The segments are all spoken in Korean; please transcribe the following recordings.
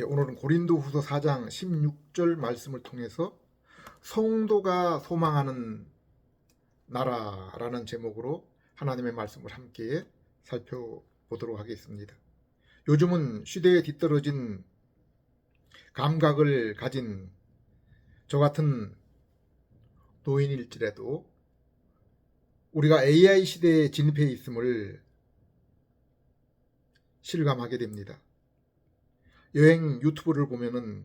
오늘은 고린도후서 4장 16절 말씀을 통해서 성도가 소망하는 나라라는 제목으로 하나님의 말씀을 함께 살펴보도록 하겠습니다. 요즘은 시대에 뒤떨어진 감각을 가진 저 같은 노인일지라도 우리가 AI 시대에 진입해 있음을 실감하게 됩니다. 여행 유튜브를 보면은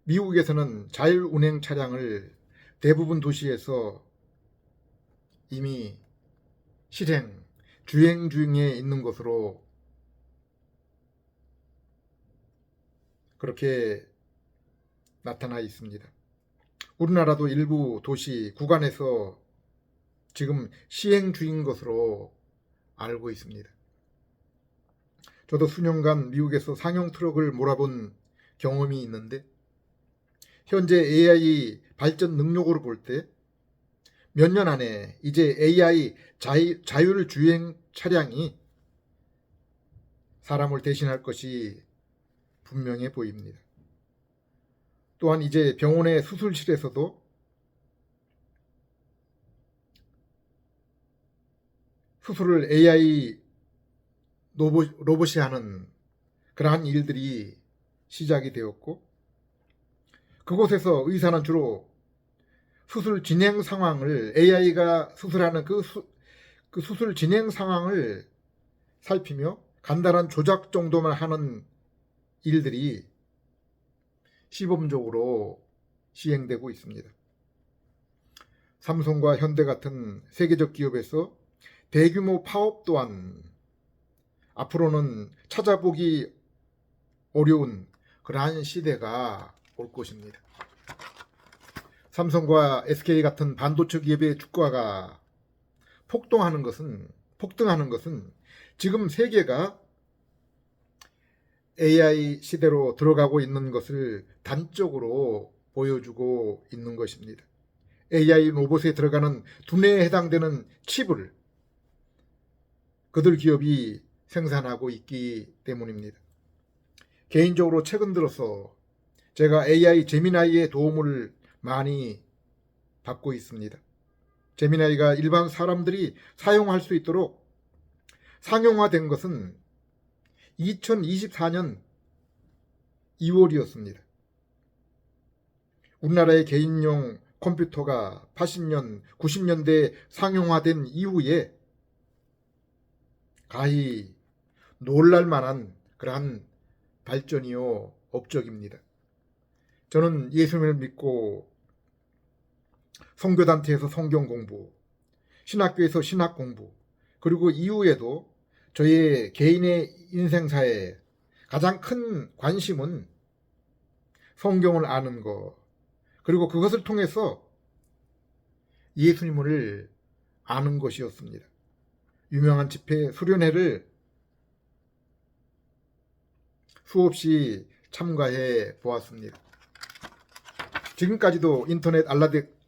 미국에서는 자율운행 차량을 대부분 도시에서 이미 주행 중에 있는 것으로 그렇게 나타나 있습니다. 우리나라도 일부 도시 구간에서 지금 시행 중인 것으로 알고 있습니다. 저도 수년간 미국에서 상용 트럭을 몰아본 경험이 있는데 현재 AI 발전 능력으로 볼 때 몇 년 안에 이제 AI 자율주행 차량이 사람을 대신할 것이 분명해 보입니다. 또한 이제 병원의 수술실에서도 수술을 AI 로봇이 하는 그러한 일들이 시작이 되었고, 그곳에서 의사는 주로 수술 진행 상황을 AI가 수술하는 그 수술 진행 상황을 살피며 간단한 조작 정도만 하는 일들이 시범적으로 시행되고 있습니다. 삼성과 현대 같은 세계적 기업에서 대규모 파업 또한 앞으로는 찾아보기 어려운 그러한 시대가 올 것입니다. 삼성과 SK 같은 반도체 기업의 주가가 폭등하는 것은 지금 세계가 AI 시대로 들어가고 있는 것을 단적으로 보여주고 있는 것입니다. AI 로봇에 들어가는 두뇌에 해당되는 칩을 그들 기업이 생산하고 있기 때문입니다. 개인적으로 최근 들어서 제가 AI 제미나이의 도움을 많이 받고 있습니다. 제미나이가 일반 사람들이 사용할 수 있도록 상용화된 것은 2024년 2월이었습니다. 우리나라의 개인용 컴퓨터가 80년, 90년대에 상용화된 이후에 가히 놀랄만한 그러한 발전이요 업적입니다. 저는 예수님을 믿고 선교단체에서 성경 공부, 신학교에서 신학 공부, 그리고 이후에도 저의 개인의 인생사에 가장 큰 관심은 성경을 아는 것, 그리고 그것을 통해서 예수님을 아는 것이었습니다. 유명한 집회 수련회를 수없이 참가해 보았습니다. 지금까지도 인터넷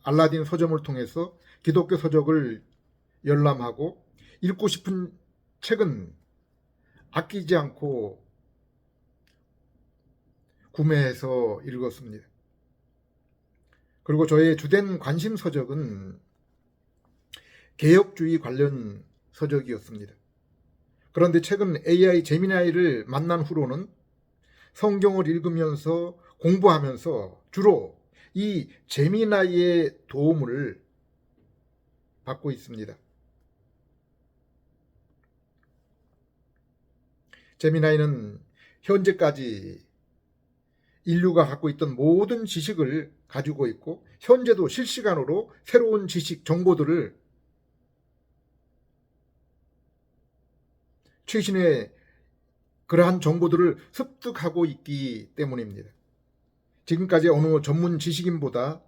알라딘 서점을 통해서 기독교 서적을 열람하고 읽고 싶은 책은 아끼지 않고 구매해서 읽었습니다. 그리고 저의 주된 관심 서적은 개혁주의 관련 서적이었습니다. 그런데 최근 AI 제미나이를 만난 후로는 성경을 읽으면서 공부하면서 주로 이 제미나이의 도움을 받고 있습니다. 제미나이는 현재까지 인류가 갖고 있던 모든 지식을 가지고 있고 현재도 실시간으로 새로운 지식, 정보들을 최신의 그러한 정보들을 습득하고 있기 때문입니다. 지금까지 어느 전문 지식인보다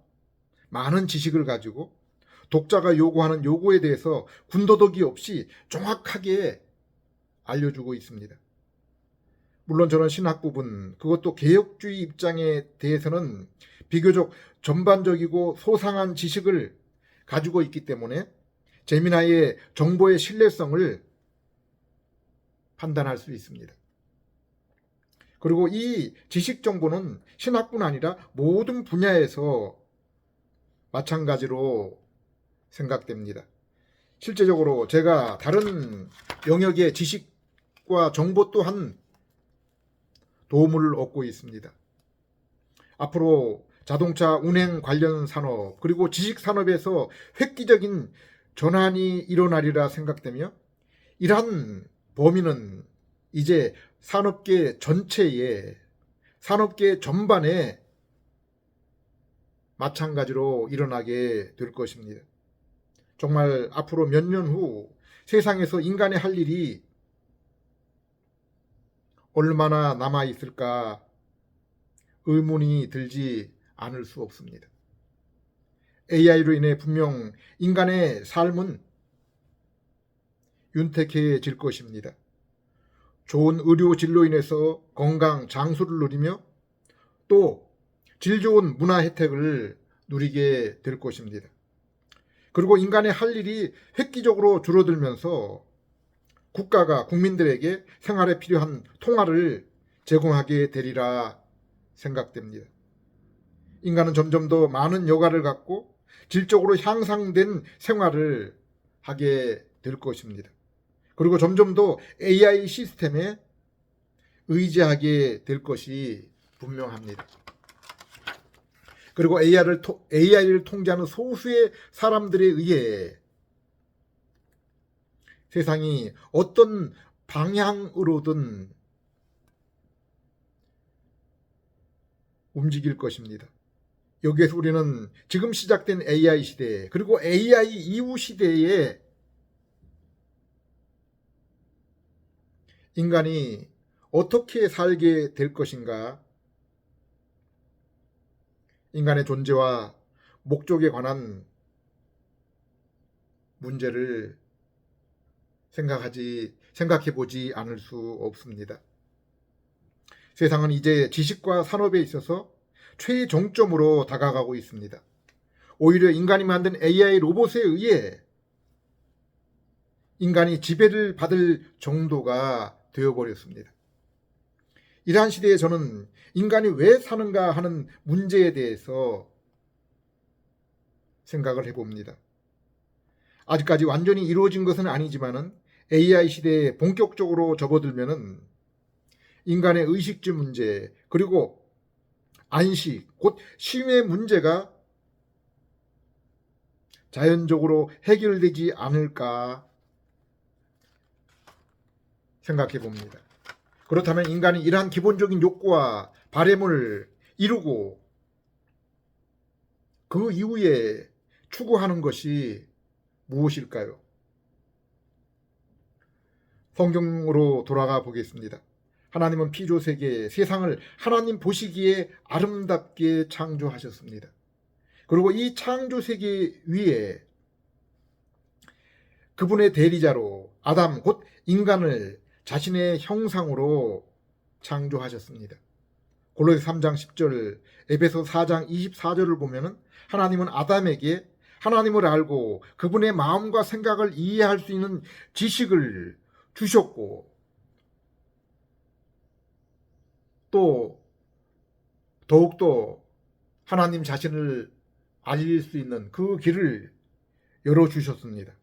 많은 지식을 가지고 독자가 요구하는 요구에 대해서 군더더기 없이 정확하게 알려주고 있습니다. 물론 저는 신학 부분, 그것도 개혁주의 입장에 대해서는 비교적 전반적이고 소상한 지식을 가지고 있기 때문에 제미나이의 정보의 신뢰성을 판단할 수 있습니다. 그리고 이 지식 정보는 신학뿐 아니라 모든 분야에서 마찬가지로 생각됩니다. 실제적으로 제가 다른 영역의 지식과 정보 또한 도움을 얻고 있습니다. 앞으로 자동차 운행 관련 산업 그리고 지식 산업에서 획기적인 전환이 일어나리라 생각되며 이러한 범위는 이제 산업계 전체에 산업계 전반에 마찬가지로 일어나게 될 것입니다. 정말 앞으로 몇 년 후 세상에서 인간의 할 일이 얼마나 남아 있을까 의문이 들지 않을 수 없습니다. AI로 인해 분명 인간의 삶은 윤택해질 것입니다. 좋은 의료 진로 인해서 건강 장수를 누리며 또 질 좋은 문화 혜택을 누리게 될 것입니다. 그리고 인간의 할 일이 획기적으로 줄어들면서 국가가 국민들에게 생활에 필요한 통화를 제공하게 되리라 생각됩니다. 인간은 점점 더 많은 여가를 갖고 질적으로 향상된 생활을 하게 될 것입니다. 그리고 점점 더 AI 시스템에 의지하게 될 것이 분명합니다. 그리고 AI를 통제하는 소수의 사람들에 의해 세상이 어떤 방향으로든 움직일 것입니다. 여기에서 우리는 지금 시작된 AI 시대 그리고 AI 이후 시대에 인간이 어떻게 살게 될 것인가, 인간의 존재와 목적에 관한 문제를 생각해 보지 않을 수 없습니다. 세상은 이제 지식과 산업에 있어서 최종점으로 다가가고 있습니다. 오히려 인간이 만든 AI 로봇에 의해 인간이 지배를 받을 정도가 되어버렸습니다. 이러한 시대에 저는 인간이 왜 사는가 하는 문제에 대해서 생각을 해봅니다. 아직까지 완전히 이루어진 것은 아니지만은 AI 시대에 본격적으로 접어들면은 인간의 의식주 문제 그리고 안식 곧 쉼의 문제가 자연적으로 해결되지 않을까 생각해 봅니다. 그렇다면 인간이 이러한 기본적인 욕구와 바램을 이루고 그 이후에 추구하는 것이 무엇일까요? 성경으로 돌아가 보겠습니다. 하나님은 피조세계 세상을 하나님 보시기에 아름답게 창조하셨습니다. 그리고 이 창조세계 위에 그분의 대리자로 아담 곧 인간을 자신의 형상으로 창조하셨습니다. 골로새 3장 10절, 에베소 4장 24절을 보면은 하나님은 아담에게 하나님을 알고 그분의 마음과 생각을 이해할 수 있는 지식을 주셨고 또 더욱더 하나님 자신을 알릴 수 있는 그 길을 열어주셨습니다.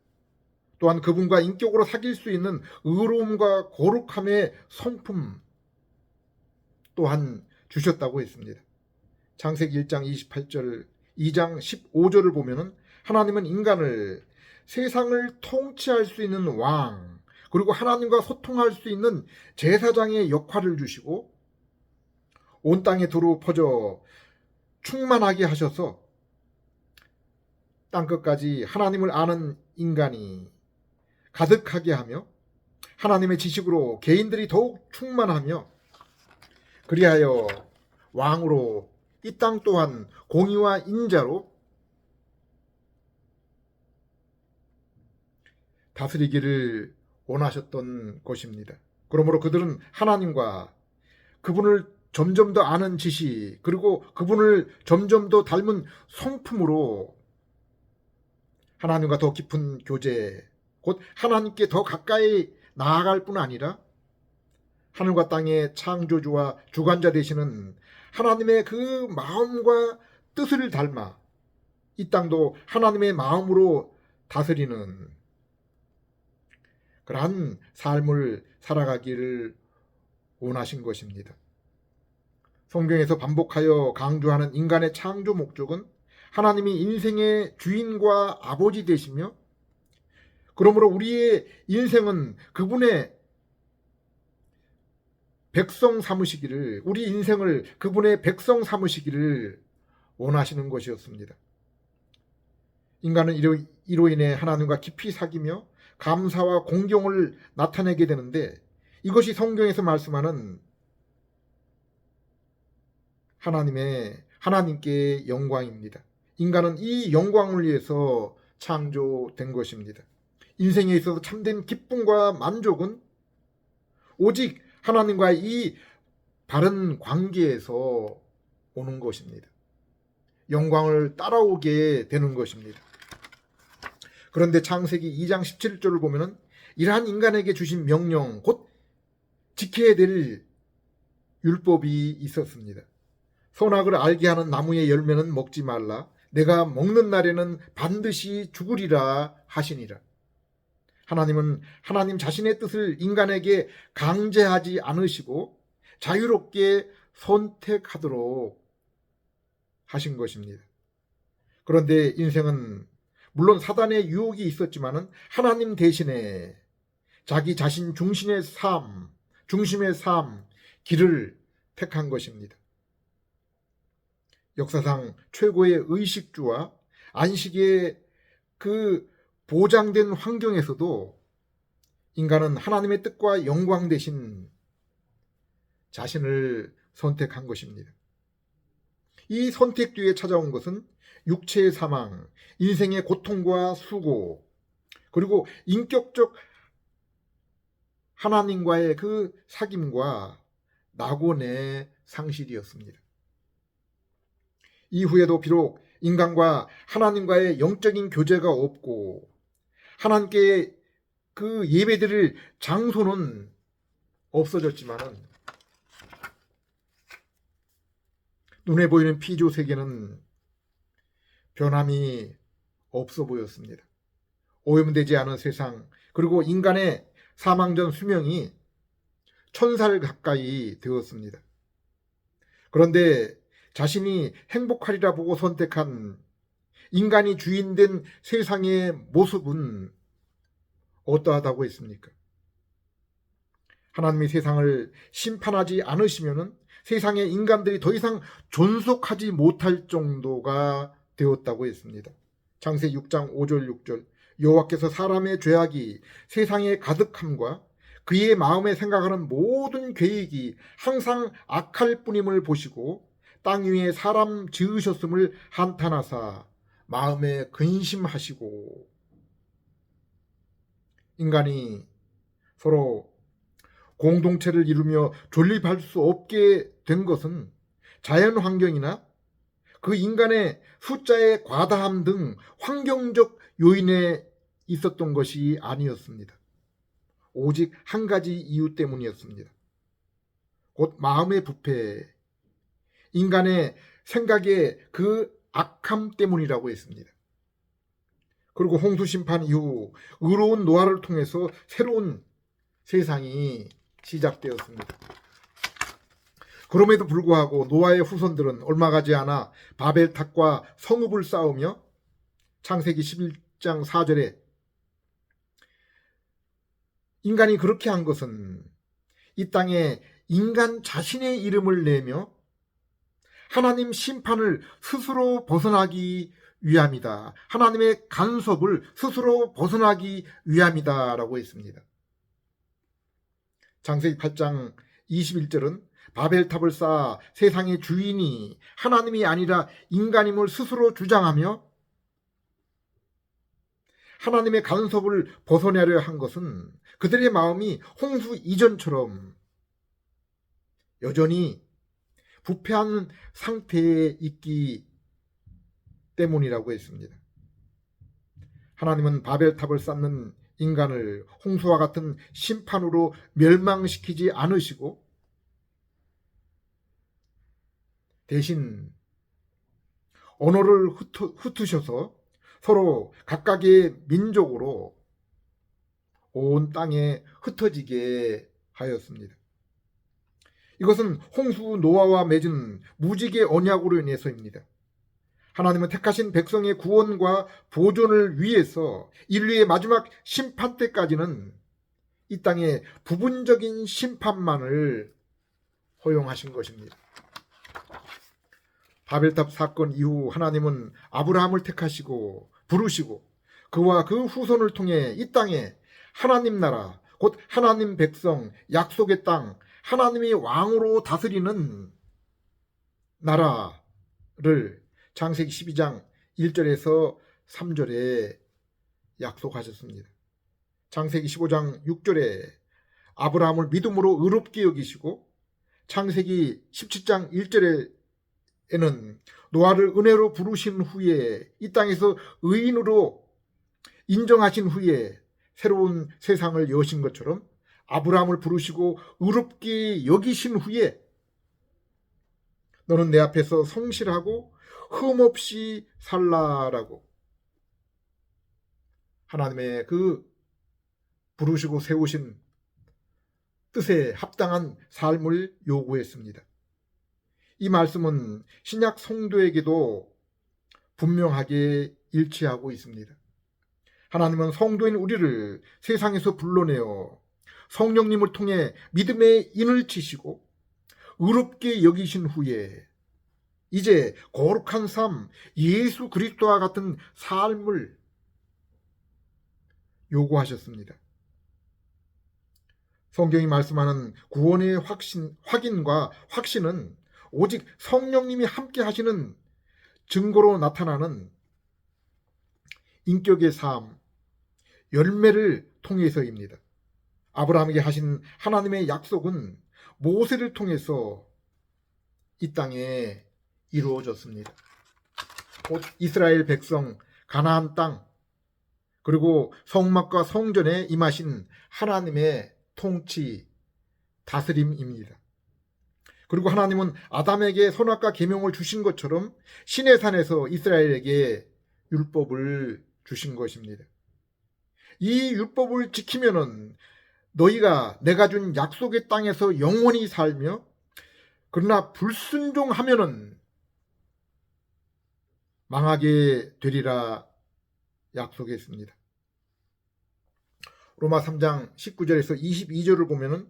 또한 그분과 인격으로 사귈 수 있는 의로움과 거룩함의 성품 또한 주셨다고 했습니다. 창세기 1장 28절, 2장 15절을 보면은 하나님은 인간을 세상을 통치할 수 있는 왕, 그리고 하나님과 소통할 수 있는 제사장의 역할을 주시고 온 땅에 두루 퍼져 충만하게 하셔서 땅끝까지 하나님을 아는 인간이 가득하게 하며 하나님의 지식으로 개인들이 더욱 충만하며 그리하여 왕으로 이 땅 또한 공의와 인자로 다스리기를 원하셨던 것입니다. 그러므로 그들은 하나님과 그분을 점점 더 아는 지식 그리고 그분을 점점 더 닮은 성품으로 하나님과 더 깊은 교제 곧 하나님께 더 가까이 나아갈 뿐 아니라 하늘과 땅의 창조주와 주관자 되시는 하나님의 그 마음과 뜻을 닮아 이 땅도 하나님의 마음으로 다스리는 그러한 삶을 살아가기를 원하신 것입니다. 성경에서 반복하여 강조하는 인간의 창조 목적은 하나님이 인생의 주인과 아버지 되시며, 그러므로 우리의 인생은 그분의 백성 삼으시기를, 우리 인생을 그분의 백성 삼으시기를 원하시는 것이었습니다. 인간은 이로 인해 하나님과 깊이 사귀며 감사와 공경을 나타내게 되는데, 이것이 성경에서 말씀하는 하나님께 영광입니다. 인간은 이 영광을 위해서 창조된 것입니다. 인생에 있어서 참된 기쁨과 만족은 오직 하나님과의 이 바른 관계에서 오는 것입니다. 영광을 따라오게 되는 것입니다. 그런데 창세기 2장 17절을 보면은 이러한 인간에게 주신 명령, 곧 지켜야 될 율법이 있었습니다. 선악을 알게 하는 나무의 열매는 먹지 말라. 내가 먹는 날에는 반드시 죽으리라 하시니라. 하나님은 하나님 자신의 뜻을 인간에게 강제하지 않으시고 자유롭게 선택하도록 하신 것입니다. 그런데 인생은 물론 사단의 유혹이 있었지만은 하나님 대신에 자기 자신 중심의 삶, 길을 택한 것입니다. 역사상 최고의 의식주와 안식의 그 보장된 환경에서도 인간은 하나님의 뜻과 영광 대신 자신을 선택한 것입니다. 이 선택 뒤에 찾아온 것은 육체의 사망, 인생의 고통과 수고, 그리고 인격적 하나님과의 그 사귐과 낙원의 상실이었습니다. 이후에도 비록 인간과 하나님과의 영적인 교제가 없고 하나님께 그 예배드릴 장소는 없어졌지만은 눈에 보이는 피조 세계는 변함이 없어 보였습니다. 오염되지 않은 세상, 그리고 인간의 사망 전 수명이 1000살 가까이 되었습니다. 그런데 자신이 행복하리라 보고 선택한 인간이 주인된 세상의 모습은 어떠하다고 했습니까? 하나님이 세상을 심판하지 않으시면은 세상의 인간들이 더 이상 존속하지 못할 정도가 되었다고 했습니다. 창세기 6장 5절 6절 여호와께서 사람의 죄악이 세상에 가득함과 그의 마음에 생각하는 모든 계획이 항상 악할 뿐임을 보시고 땅 위에 사람 지으셨음을 한탄하사 마음에 근심하시고. 인간이 서로 공동체를 이루며 존립할 수 없게 된 것은 자연 환경이나 그 인간의 숫자의 과다함 등 환경적 요인에 있었던 것이 아니었습니다. 오직 한 가지 이유 때문이었습니다. 곧 마음의 부패, 인간의 생각의 그 악함 때문이라고 했습니다. 그리고 홍수 심판 이후 의로운 노아를 통해서 새로운 세상이 시작되었습니다. 그럼에도 불구하고 노아의 후손들은 얼마 가지 않아 바벨탑과 성읍을 쌓으며 창세기 11장 4절에 인간이 그렇게 한 것은 이 땅에 인간 자신의 이름을 내며 하나님 심판을 스스로 벗어나기 위함이다. 하나님의 간섭을 스스로 벗어나기 위함이다 라고 했습니다. 창세기 8장 21절은 바벨탑을 쌓아 세상의 주인이 하나님이 아니라 인간임을 스스로 주장하며 하나님의 간섭을 벗어내려 한 것은 그들의 마음이 홍수 이전처럼 여전히 부패한 상태에 있기 때문이라고 했습니다. 하나님은 바벨탑을 쌓는 인간을 홍수와 같은 심판으로 멸망시키지 않으시고 대신 언어를 흩으셔서 서로 각각의 민족으로 온 땅에 흩어지게 하였습니다. 이것은 홍수 노아와 맺은 무지개 언약으로 인해서입니다. 하나님은 택하신 백성의 구원과 보존을 위해서 인류의 마지막 심판 때까지는 이 땅에 부분적인 심판만을 허용하신 것입니다. 바벨탑 사건 이후 하나님은 아브라함을 택하시고 부르시고 그와 그 후손을 통해 이 땅에 하나님 나라, 곧 하나님 백성, 약속의 땅, 하나님이 왕으로 다스리는 나라를 창세기 12장 1절에서 3절에 약속하셨습니다. 창세기 15장 6절에 아브라함을 믿음으로 의롭게 여기시고 창세기 17장 1절에는 노아를 은혜로 부르신 후에 이 땅에서 의인으로 인정하신 후에 새로운 세상을 여신 것처럼 아브라함을 부르시고 의롭게 여기신 후에 너는 내 앞에서 성실하고 흠없이 살라라고 하나님의 그 부르시고 세우신 뜻에 합당한 삶을 요구했습니다. 이 말씀은 신약 성도에게도 분명하게 일치하고 있습니다. 하나님은 성도인 우리를 세상에서 불러내어 성령님을 통해 믿음의 인을 치시고 의롭게 여기신 후에 이제 거룩한 삶, 예수 그리스도와 같은 삶을 요구하셨습니다. 성경이 말씀하는 구원의 확인과 확신은 오직 성령님이 함께 하시는 증거로 나타나는 인격의 삶, 열매를 통해서입니다. 아브라함에게 하신 하나님의 약속은 모세를 통해서 이 땅에 이루어졌습니다. 곧 이스라엘 백성, 가나안 땅, 그리고 성막과 성전에 임하신 하나님의 통치, 다스림입니다. 그리고 하나님은 아담에게 선악과 계명을 주신 것처럼 시내산에서 이스라엘에게 율법을 주신 것입니다. 이 율법을 지키면은 너희가 내가 준 약속의 땅에서 영원히 살며 그러나 불순종하면은 망하게 되리라 약속했습니다. 로마 3장 19절에서 22절을 보면은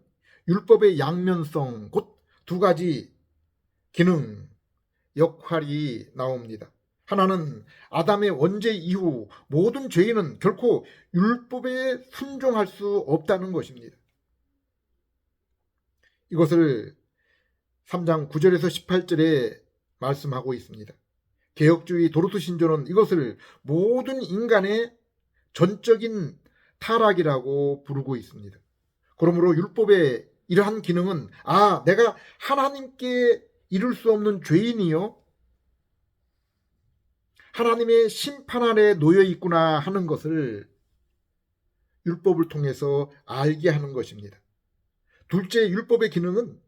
율법의 양면성, 곧 두 가지 기능, 역할이 나옵니다. 하나는 아담의 원죄 이후 모든 죄인은 결코 율법에 순종할 수 없다는 것입니다. 이것을 3장 9절에서 18절에 말씀하고 있습니다. 개혁주의 도르트 신조는 이것을 모든 인간의 전적인 타락이라고 부르고 있습니다. 그러므로 율법의 이러한 기능은 내가 하나님께 이룰 수 없는 죄인이요 하나님의 심판 아래 놓여 있구나 하는 것을 율법을 통해서 알게 하는 것입니다. 둘째, 율법의 기능은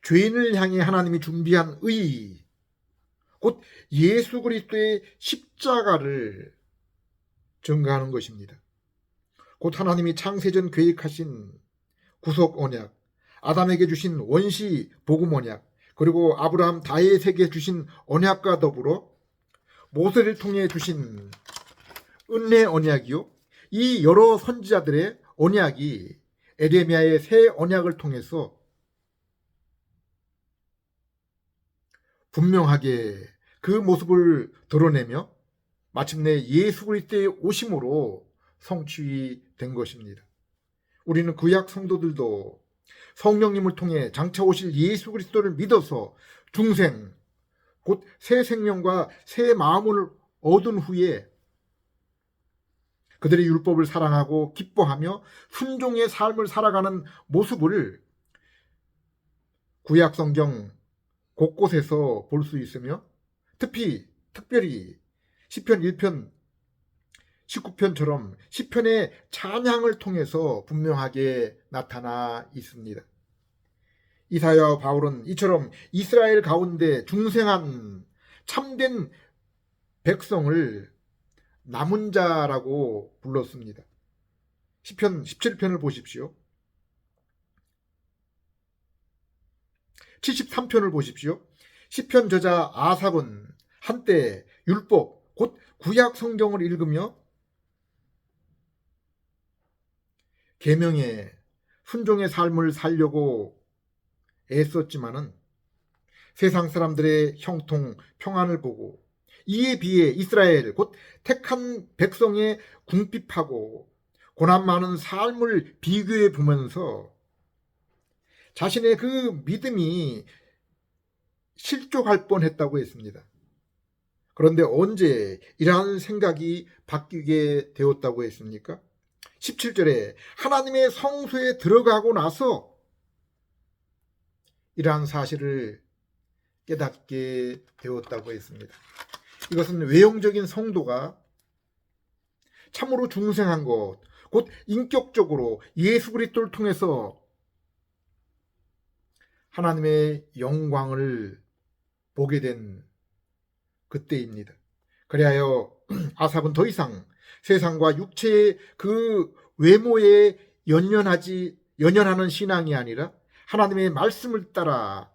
죄인을 향해 하나님이 준비한 의, 곧 예수 그리스도의 십자가를 증거하는 것입니다. 곧 하나님이 창세전 계획하신 구속 언약, 아담에게 주신 원시 복음 언약, 그리고 아브라함 다윗에게 주신 언약과 더불어 모세를 통해 주신 은혜 언약이요, 이 여러 선지자들의 언약이 에레미야의 새 언약을 통해서 분명하게 그 모습을 드러내며 마침내 예수 그리스도의 오심으로 성취된 것입니다. 우리는 구약 성도들도 성령님을 통해 장차 오실 예수 그리스도를 믿어서 중생, 곧 새 생명과 새 마음을 얻은 후에 그들의 율법을 사랑하고 기뻐하며 순종의 삶을 살아가는 모습을 구약 성경 곳곳에서 볼 수 있으며 특별히 시편 1편 19편처럼 시편의 찬양을 통해서 분명하게 나타나 있습니다. 이사야와 바울은 이처럼 이스라엘 가운데 중생한 참된 백성을 남은 자라고 불렀습니다. 시편 17편을 보십시오. 73편을 보십시오. 시편 저자 아삽은 한때 율법, 곧 구약 성경을 읽으며 계명의 순종의 삶을 살려고 애썼지만은 세상 사람들의 형통, 평안을 보고 이에 비해 이스라엘, 곧 택한 백성의 궁핍하고 고난 많은 삶을 비교해 보면서 자신의 그 믿음이 실족할 뻔했다고 했습니다. 그런데 언제 이러한 생각이 바뀌게 되었다고 했습니까? 17절에 하나님의 성소에 들어가고 나서 이러한 사실을 깨닫게 되었다고 했습니다. 이것은 외형적인 성도가 참으로 중생한 것, 곧 인격적으로 예수 그리스도를 통해서 하나님의 영광을 보게 된 그때입니다. 그리하여 아삽은 더 이상 세상과 육체의 그 외모에 연연하는 신앙이 아니라 하나님의 말씀을 따라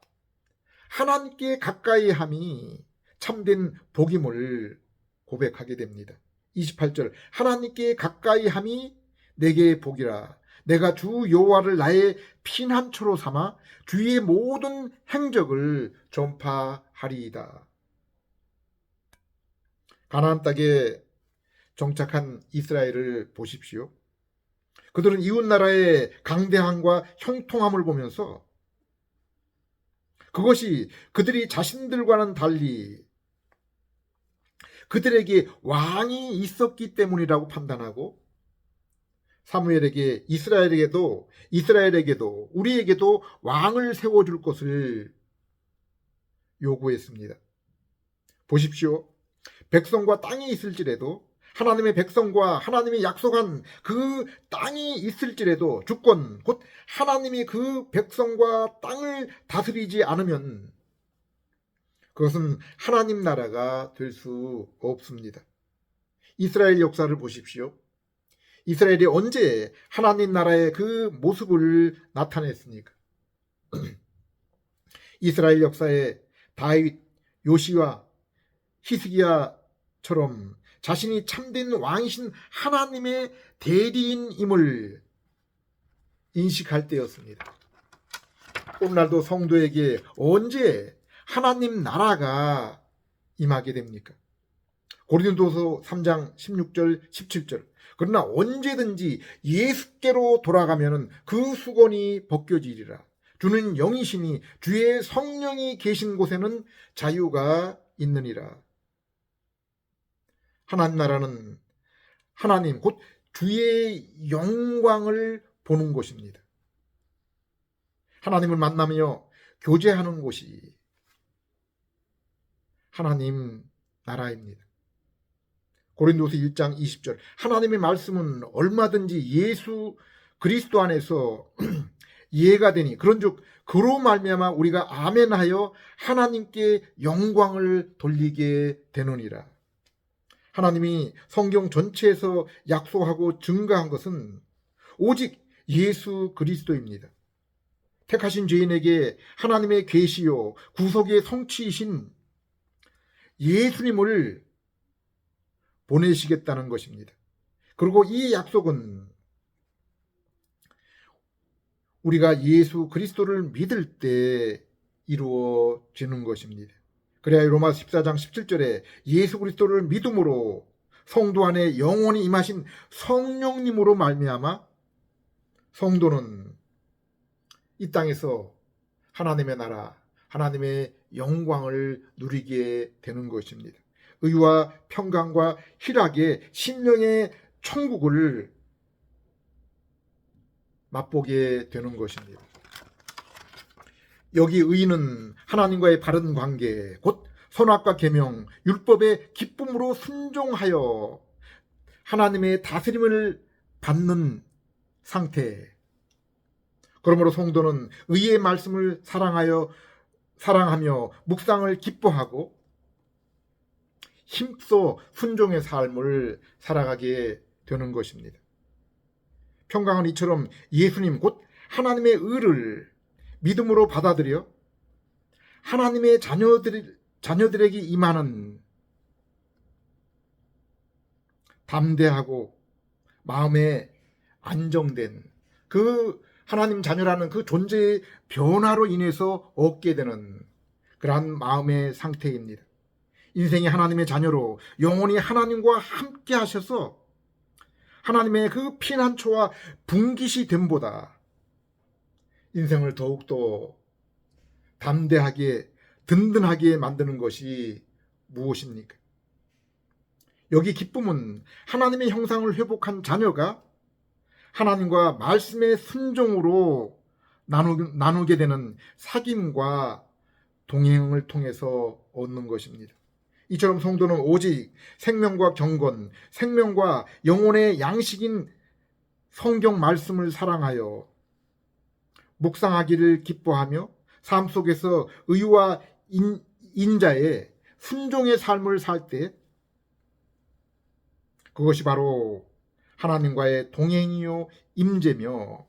하나님께 가까이 함이 참된 복임을 고백하게 됩니다. 28절 하나님께 가까이 함이 내게 복이라. 내가 주 여호와를 나의 피난처로 삼아 주의 모든 행적을 전파하리이다. 가나안 땅에 정착한 이스라엘을 보십시오. 그들은 이웃나라의 강대함과 형통함을 보면서 그것이 그들이 자신들과는 달리 그들에게 왕이 있었기 때문이라고 판단하고 사무엘에게 이스라엘에게도 우리에게도 왕을 세워줄 것을 요구했습니다. 보십시오. 백성과 땅이 있을지라도 하나님의 백성과 하나님이 약속한 그 땅이 있을지라도 주권 곧 하나님이 그 백성과 땅을 다스리지 않으면 그것은 하나님 나라가 될 수 없습니다. 이스라엘 역사를 보십시오. 이스라엘이 언제 하나님 나라의 그 모습을 나타냈습니까? 이스라엘 역사에 다윗, 요시야, 히스기야처럼 자신이 참된 왕이신 하나님의 대리인임을 인식할 때였습니다. 오늘날도 성도에게 언제 하나님 나라가 임하게 됩니까? 고린도서 3장 16절 17절 그러나 언제든지 예수께로 돌아가면 그 수건이 벗겨지리라. 주는 영이시니 주의 성령이 계신 곳에는 자유가 있느니라. 하나님 나라는 하나님 곧 주의 영광을 보는 곳입니다. 하나님을 만나며 교제하는 곳이 하나님 나라입니다. 고린도서 1장 20절 하나님의 말씀은 얼마든지 예수 그리스도 안에서 이해가 되니 그런즉 그로 말미암아 우리가 아멘하여 하나님께 영광을 돌리게 되느니라. 하나님이 성경 전체에서 약속하고 증거한 것은 오직 예수 그리스도입니다. 택하신 죄인에게 하나님의 계시요 구속의 성취이신 예수님을 보내시겠다는 것입니다. 그리고 이 약속은 우리가 예수 그리스도를 믿을 때 이루어지는 것입니다. 그래야 로마서 14장 17절에 예수 그리스도를 믿음으로 성도 안에 영원히 임하신 성령님으로 말미암아 성도는 이 땅에서 하나님의 나라, 하나님의 영광을 누리게 되는 것입니다. 의와 평강과 희락의 심령의 천국을 맛보게 되는 것입니다. 여기 의인은 하나님과의 바른 관계, 곧 선악과 계명, 율법의 기쁨으로 순종하여 하나님의 다스림을 받는 상태. 그러므로 성도는 의의 말씀을 사랑하며 묵상을 기뻐하고 힘써 순종의 삶을 살아가게 되는 것입니다. 평강은 이처럼 예수님 곧 하나님의 의를 믿음으로 받아들여 하나님의 자녀들에게 임하는 담대하고 마음에 안정된 그 하나님 자녀라는 그 존재의 변화로 인해서 얻게 되는 그러한 마음의 상태입니다. 인생이 하나님의 자녀로 영원히 하나님과 함께 하셔서 하나님의 그 피난처와 분깃이 됨보다 인생을 더욱더 담대하게 든든하게 만드는 것이 무엇입니까? 여기 기쁨은 하나님의 형상을 회복한 자녀가 하나님과 말씀의 순종으로 나누게 되는 사귐과 동행을 통해서 얻는 것입니다. 이처럼 성도는 오직 생명과 경건, 생명과 영혼의 양식인 성경 말씀을 사랑하여 묵상하기를 기뻐하며 삶 속에서 의와 인자의 순종의 삶을 살 때 그것이 바로 하나님과의 동행이요 임재며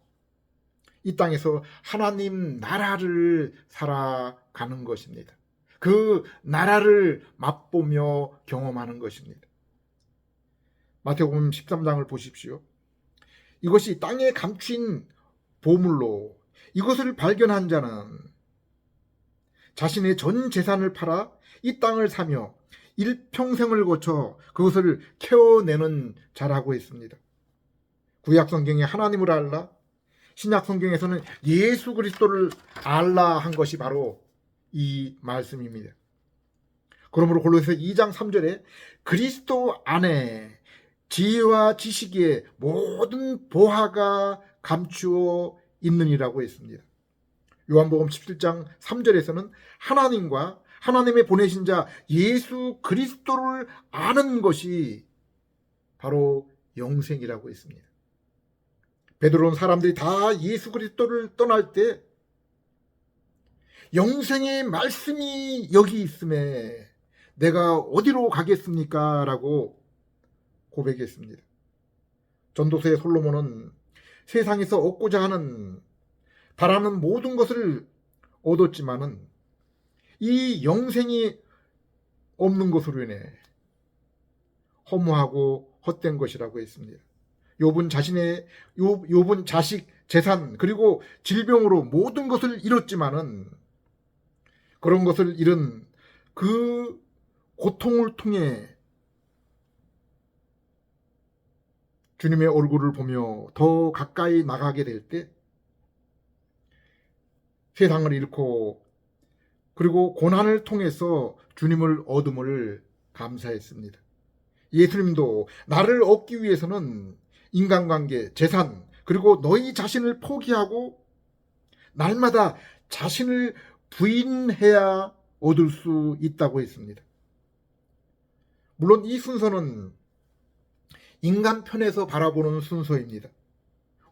이 땅에서 하나님 나라를 살아가는 것입니다. 그 나라를 맛보며 경험하는 것입니다. 마태복음 13장을 보십시오. 이것이 땅에 감추인 보물로 이것을 발견한 자는 자신의 전 재산을 팔아 이 땅을 사며 일평생을 거쳐 그것을 캐어내는 자라고 했습니다. 구약 성경에 하나님을 알라, 신약 성경에서는 예수 그리스도를 알라 한 것이 바로 이 말씀입니다. 그러므로 골로새 2장 3절에 그리스도 안에 지혜와 지식의 모든 보화가 감추어 있느니라고 했습니다. 요한복음 17장 3절에서는 하나님과 하나님의 보내신 자 예수 그리스도를 아는 것이 바로 영생이라고 했습니다. 베드로는 사람들이 다 예수 그리스도를 떠날 때 영생의 말씀이 여기 있음에 내가 어디로 가겠습니까? 라고 고백했습니다. 전도서의 솔로몬은 세상에서 얻고자 하는 바라는 모든 것을 얻었지만은 이 영생이 없는 것으로 인해 허무하고 헛된 것이라고 했습니다. 욥은 자식, 재산 그리고 질병으로 모든 것을 잃었지만은 그런 것을 잃은 그 고통을 통해 주님의 얼굴을 보며 더 가까이 나가게 될 때 세상을 잃고 그리고 고난을 통해서 주님을 얻음을 감사했습니다. 예수님도 나를 얻기 위해서는 인간관계, 재산 그리고 너희 자신을 포기하고 날마다 자신을 부인해야 얻을 수 있다고 했습니다. 물론 이 순서는 인간 편에서 바라보는 순서입니다.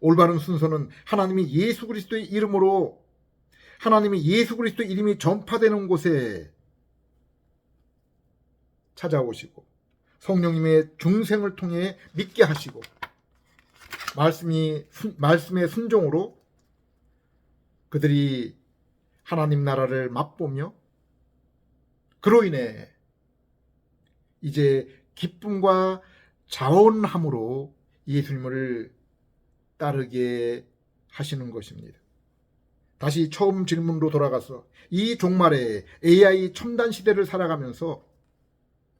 올바른 순서는 하나님이 예수 그리스도의 이름으로 하나님이 예수 그리스도의 이름이 전파되는 곳에 찾아오시고 성령님의 중생을 통해 믿게 하시고 말씀의 순종으로 그들이 하나님 나라를 맛보며 그로 인해 이제 기쁨과 자원함으로 예수님을 따르게 하시는 것입니다. 다시 처음 질문으로 돌아가서 이 종말에 AI 첨단 시대를 살아가면서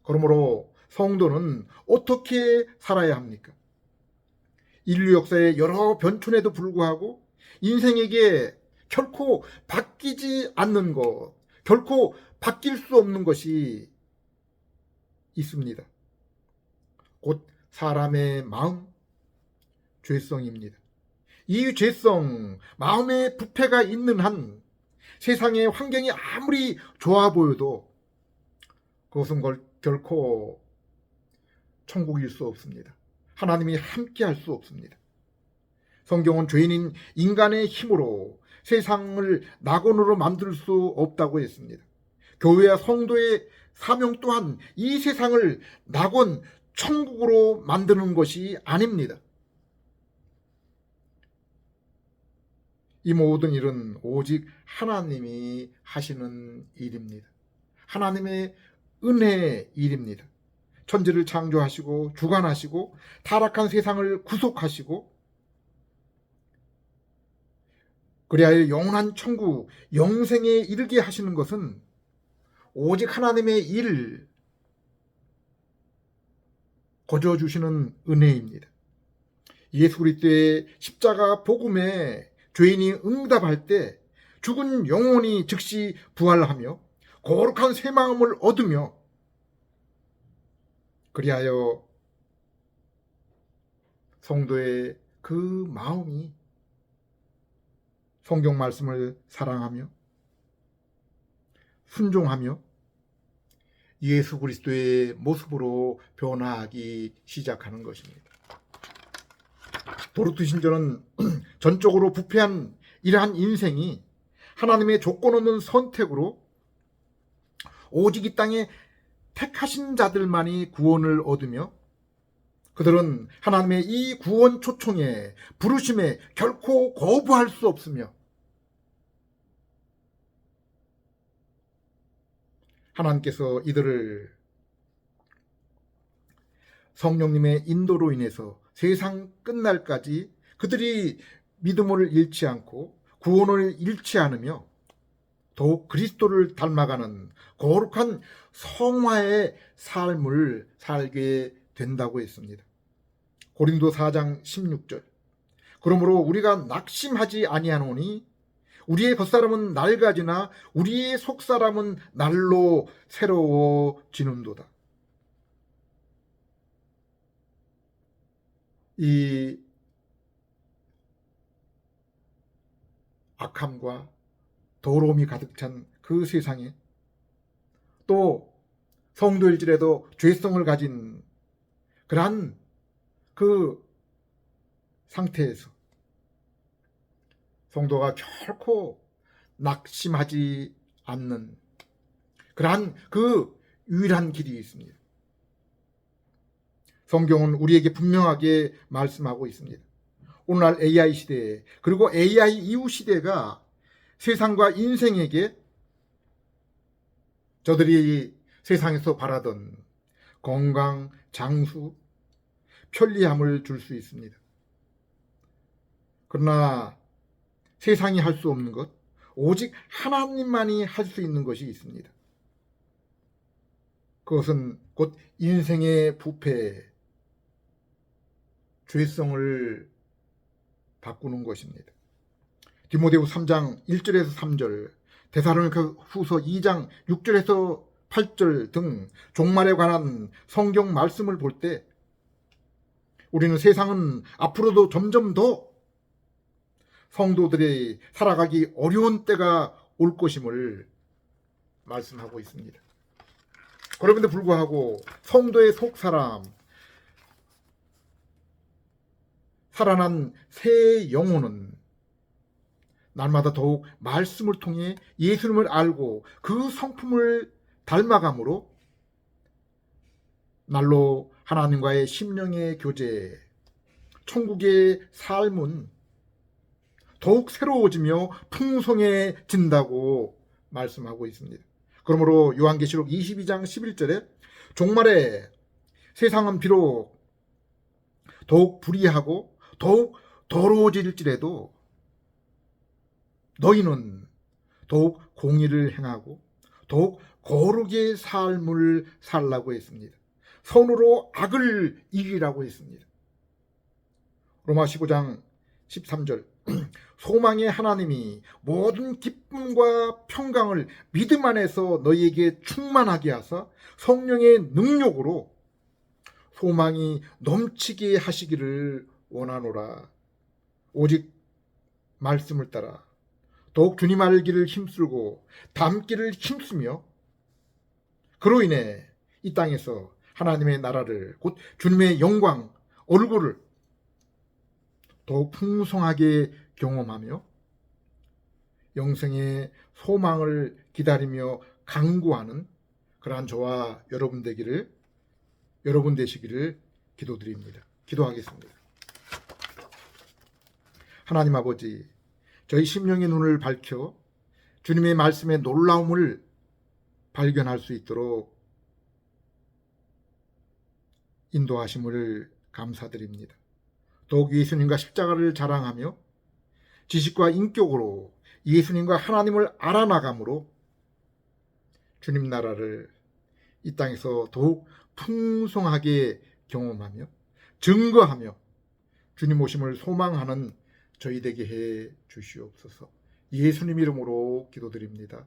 그러므로 성도는 어떻게 살아야 합니까? 인류 역사의 여러 변천에도 불구하고 인생에게 결코 바뀌지 않는 것, 결코 바뀔 수 없는 것이 있습니다. 곧 사람의 마음, 죄성입니다. 이 죄성, 마음의 부패가 있는 한 세상의 환경이 아무리 좋아 보여도 그것은 결코 천국일 수 없습니다. 하나님이 함께 할 수 없습니다. 성경은 죄인인 인간의 힘으로 세상을 낙원으로 만들 수 없다고 했습니다. 교회와 성도의 사명 또한 이 세상을 낙원, 천국으로 만드는 것이 아닙니다. 이 모든 일은 오직 하나님이 하시는 일입니다. 하나님의 은혜의 일입니다. 천지를 창조하시고 주관하시고 타락한 세상을 구속하시고 그리하여 영원한 천국, 영생에 이르게 하시는 것은 오직 하나님의 일, 거저주시는 은혜입니다. 예수 그리스도의 십자가 복음에 죄인이 응답할 때 죽은 영혼이 즉시 부활하며 거룩한 새 마음을 얻으며 그리하여 성도의 그 마음이 성경 말씀을 사랑하며 순종하며 예수 그리스도의 모습으로 변화하기 시작하는 것입니다. 도르트 신조는 전적으로 부패한 이러한 인생이 하나님의 조건 없는 선택으로 오직 이 땅에 택하신 자들만이 구원을 얻으며 그들은 하나님의 이 구원 초청에 부르심에 결코 거부할 수 없으며 하나님께서 이들을 성령님의 인도로 인해서 세상 끝날까지 그들이 믿음을 잃지 않고 구원을 잃지 않으며 더욱 그리스도를 닮아가는 거룩한 성화의 삶을 살게 된다고 했습니다. 고린도 4장 16절. 그러므로 우리가 낙심하지 아니하노니 우리의 겉사람은 낡아지나 우리의 속사람은 날로 새로워지는도다. 이 악함과 더러움이 가득 찬 그 세상에 또 성도일지라도 죄성을 가진 그러한 그 상태에서 성도가 결코 낙심하지 않는 그러한 그 유일한 길이 있습니다. 성경은 우리에게 분명하게 말씀하고 있습니다. 오늘날 AI 시대에 그리고 AI 이후 시대가 세상과 인생에게 저들이 세상에서 바라던 건강, 장수, 편리함을 줄 수 있습니다. 그러나 세상이 할 수 없는 것, 오직 하나님만이 할 수 있는 것이 있습니다. 그것은 곧 인생의 부패, 죄성을 바꾸는 것입니다. 디모데후서 3장 1절에서 3절, 데살로니가 후서 2장 6절에서 8절 등 종말에 관한 성경 말씀을 볼 때 우리는 세상은 앞으로도 점점 더 성도들이 살아가기 어려운 때가 올 것임을 말씀하고 있습니다. 그럼에도 불구하고 성도의 속사람, 살아난 새 영혼은 날마다 더욱 말씀을 통해 예수님을 알고 그 성품을 닮아감으로 날로 하나님과의 심령의 교제, 천국의 삶은 더욱 새로워지며 풍성해진다고 말씀하고 있습니다. 그러므로 요한계시록 22장 11절에 종말에 세상은 비록 더욱 불의하고 더욱 더러워질지라도 너희는 더욱 공의를 행하고 더욱 거룩의 삶을 살라고 했습니다. 선으로 악을 이기라고 했습니다. 로마 15장 13절 소망의 하나님이 모든 기쁨과 평강을 믿음 안에서 너희에게 충만하게 하사 성령의 능력으로 소망이 넘치게 하시기를 원하노라. 오직 말씀을 따라 더욱 주님 알기를 힘쓰고 닮기를 힘쓰며 그로 인해 이 땅에서 하나님의 나라를 곧 주님의 영광 얼굴을 더욱 풍성하게 경험하며 영생의 소망을 기다리며 강구하는 그러한 저와 여러분 되시기를 기도드립니다. 기도하겠습니다. 하나님 아버지, 저희 심령의 눈을 밝혀 주님의 말씀의 놀라움을 발견할 수 있도록 인도하심을 감사드립니다. 더욱 예수님과 십자가를 자랑하며 지식과 인격으로 예수님과 하나님을 알아나감으로 주님 나라를 이 땅에서 더욱 풍성하게 경험하며 증거하며 주님 오심을 소망하는 저희 되게 해 주시옵소서. 예수님 이름으로 기도드립니다.